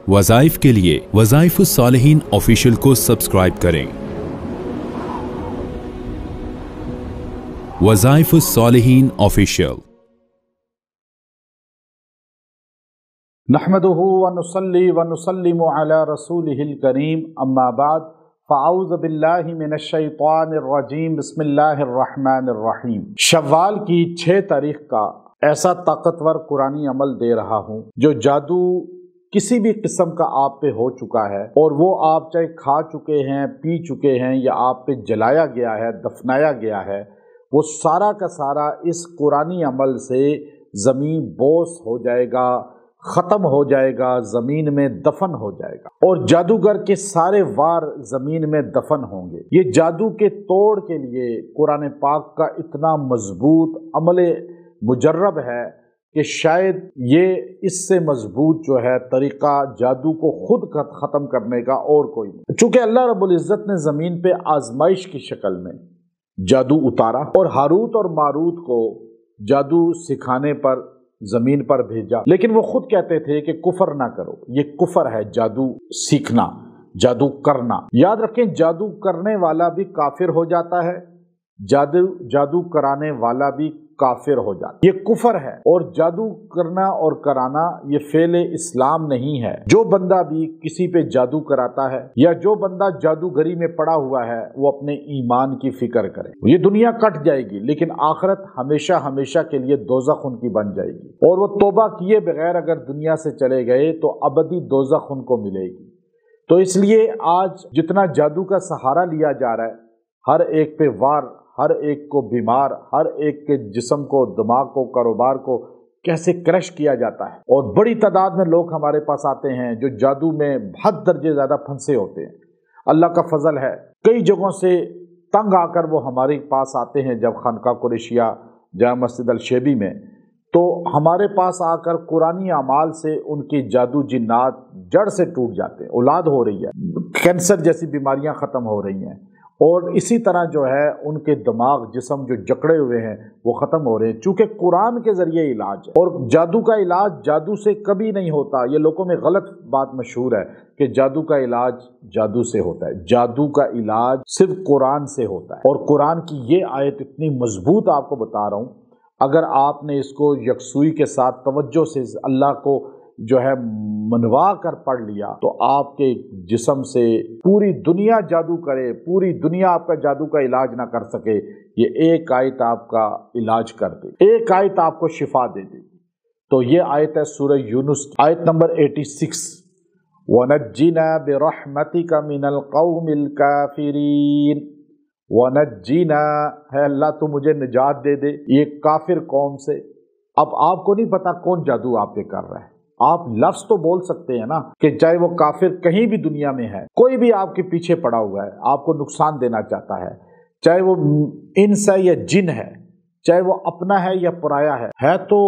वज़ाइफ के लिए वज़ाइफुस्सालिहीन ऑफिशियल को सब्सक्राइब करें। वज़ाइफुस्सालिहीन ऑफिशियल। नहमदुहु व नुसल्ली व नुसल्लिमु अला रसूलिहिल करीम, अम्मा बाद, फ़अऊज़ु बिल्लाहि मिनश्शैतानिर रजीम, बिस्मिल्लाहिर रहमानिर रहीम। शव्वाल की 6 तारीख का ऐसा ताकतवर कुरानी अमल दे रहा हूँ जो जादू किसी भी किस्म का आप पे हो चुका है, और वो आप चाहे खा चुके हैं, पी चुके हैं, या आप पे जलाया गया है, दफनाया गया है, वो सारा का सारा इस कुरानी अमल से ज़मीन बोस हो जाएगा, ख़त्म हो जाएगा, ज़मीन में दफन हो जाएगा, और जादूगर के सारे वार ज़मीन में दफन होंगे। ये जादू के तोड़ के लिए कुरान पाक का इतना मजबूत अमल मुजर्रब है कि शायद ये इससे मजबूत जो है तरीक़ा जादू को खुद ख़त्म करने का और कोई नहीं। चूँकि अल्लाह रब्बुल इज़्ज़त ने ज़मीन पे आजमाइश की शक्ल में जादू उतारा और हारूत और मारूत को जादू सिखाने पर ज़मीन पर भेजा, लेकिन वो खुद कहते थे कि कुफर ना करो, ये कुफर है जादू सीखना, जादू करना। याद रखें, जादू करने वाला भी काफिर हो जाता है, जादू कराने वाला भी काफिर हो जाता है। ये कुफर है, और जादू करना और कराना ये फेले इस्लाम नहीं है। जो बंदा भी किसी पे जादू कराता है या जो बंदा जादूगरी में पड़ा हुआ है, वो अपने ईमान की फिक्र करे। ये दुनिया कट जाएगी, लेकिन आखिरत हमेशा हमेशा के लिए दोज़ख उनकी बन जाएगी, और वो तौबा किए बगैर अगर दुनिया से चले गए तो अबदी दोज़ख उनको मिलेगी। तो इसलिए आज जितना जादू का सहारा लिया जा रहा है, हर एक पे वार, हर एक को बीमार, हर एक के जिस्म को, दिमाग को, कारोबार को कैसे क्रश किया जाता है, और बड़ी तादाद में लोग हमारे पास आते हैं जो जादू में हद दर्जे ज़्यादा फंसे होते हैं। अल्लाह का फजल है, कई जगहों से तंग आकर वो हमारे पास आते हैं। जब खानका कुरैशिया जामा मस्जिद अल-शेबी में, तो हमारे पास आकर कुरानी अमाल से उनकी जादू जिन्नात जड़ से टूट जाते हैं, औलाद हो रही है, कैंसर जैसी बीमारियां ख़त्म हो रही हैं, और इसी तरह जो है उनके दिमाग, जिस्म जो जकड़े हुए हैं वो ख़त्म हो रहे हैं। चूँकि कुरान के ज़रिए इलाज है, और जादू का इलाज जादू से कभी नहीं होता। ये लोगों में गलत बात मशहूर है कि जादू का इलाज जादू से होता है। जादू का इलाज सिर्फ कुरान से होता है, और कुरान की ये आयत इतनी मजबूत आपको बता रहा हूँ, अगर आपने इसको यकसुई के साथ तवज्जो से अल्लाह को जो है मनवा कर पढ़ लिया, तो आपके जिस्म से पूरी दुनिया जादू करे, पूरी दुनिया आपका जादू का इलाज ना कर सके, ये एक आयत आपका इलाज कर दे, एक आयत आपको शिफा दे देगी। तो ये आयत है सूरह यूनुस की, आयत नंबर 86, वनज्जिना बिरहमतिका मिनल कौमिल काफिरीन। वनज्जिना है अल्लाह, तू मुझे निजात दे दे ये काफिर कौम से। अब आपको नहीं पता कौन जादू आप पे कर रहा है, आप लफ्ज तो बोल सकते हैं ना कि चाहे वो काफिर कहीं भी दुनिया में है, कोई भी आपके पीछे पड़ा हुआ है, आपको नुकसान देना चाहता है, चाहे वो इंस है या जिन है, चाहे वो अपना है या पराया है तो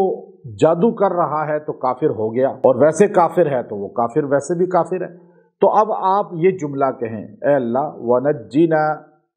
जादू कर रहा है तो काफिर हो गया, और वैसे काफिर है तो वो काफिर वैसे भी काफिर है। तो अब आप ये जुमला कहें, ए अल्लाह, वनज्जिना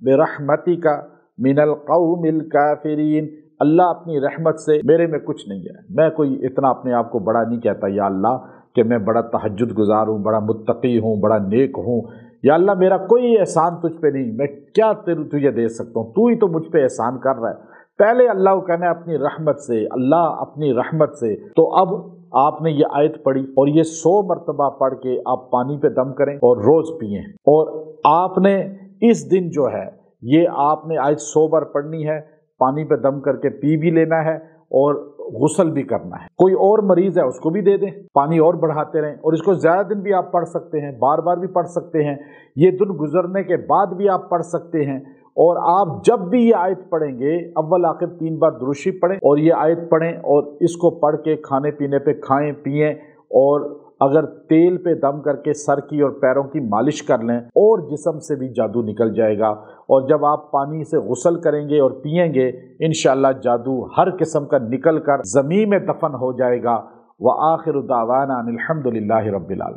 बिरहमतिका मिनल कौमिल काफिरीन, अल्लाह अपनी रहमत से, मेरे में कुछ नहीं है, मैं कोई इतना अपने आप को बड़ा नहीं कहता या अल्लाह कि मैं बड़ा तहज्जुद गुजार हूँ, बड़ा मुत्तकी हूँ, बड़ा नेक हूँ, या अल्लाह मेरा कोई एहसान तुझ पे नहीं, मैं क्या तुझे दे सकता हूँ, तू ही तो मुझ पे एहसान कर रहा है। पहले अल्लाह को कहना है अपनी रहमत से, अल्लाह अपनी रहमत से। तो अब आपने ये आयत पढ़ी, और ये 100 मरतबा पढ़ के आप पानी पे दम करें और रोज़ पिएँ, और आपने इस दिन जो है ये आपने आयत 100 बार पढ़नी है, पानी पे दम करके पी भी लेना है, और गुस्ल भी करना है। कोई और मरीज है उसको भी दे दें, पानी और बढ़ाते रहें, और इसको ज़्यादा दिन भी आप पढ़ सकते हैं, बार बार भी पढ़ सकते हैं, ये दिन गुजरने के बाद भी आप पढ़ सकते हैं। और आप जब भी ये आयत पढ़ेंगे, अव्वल आखिर 3 बार दुरूशी पढ़ें और ये आयत पढ़ें, और इसको पढ़ के खाने पीने पे खाएं पिएं, और अगर तेल पे दम करके सर की और पैरों की मालिश कर लें, और जिस्म से भी जादू निकल जाएगा। और जब आप पानी से गुस्ल करेंगे और पिएंगे, इंशाअल्लाह जादू हर किस्म का निकल कर ज़मीन में दफन हो जाएगा। व आखिरु दावाना अनिल हम्दुलिल्लाहि रब्बिल आलमीन।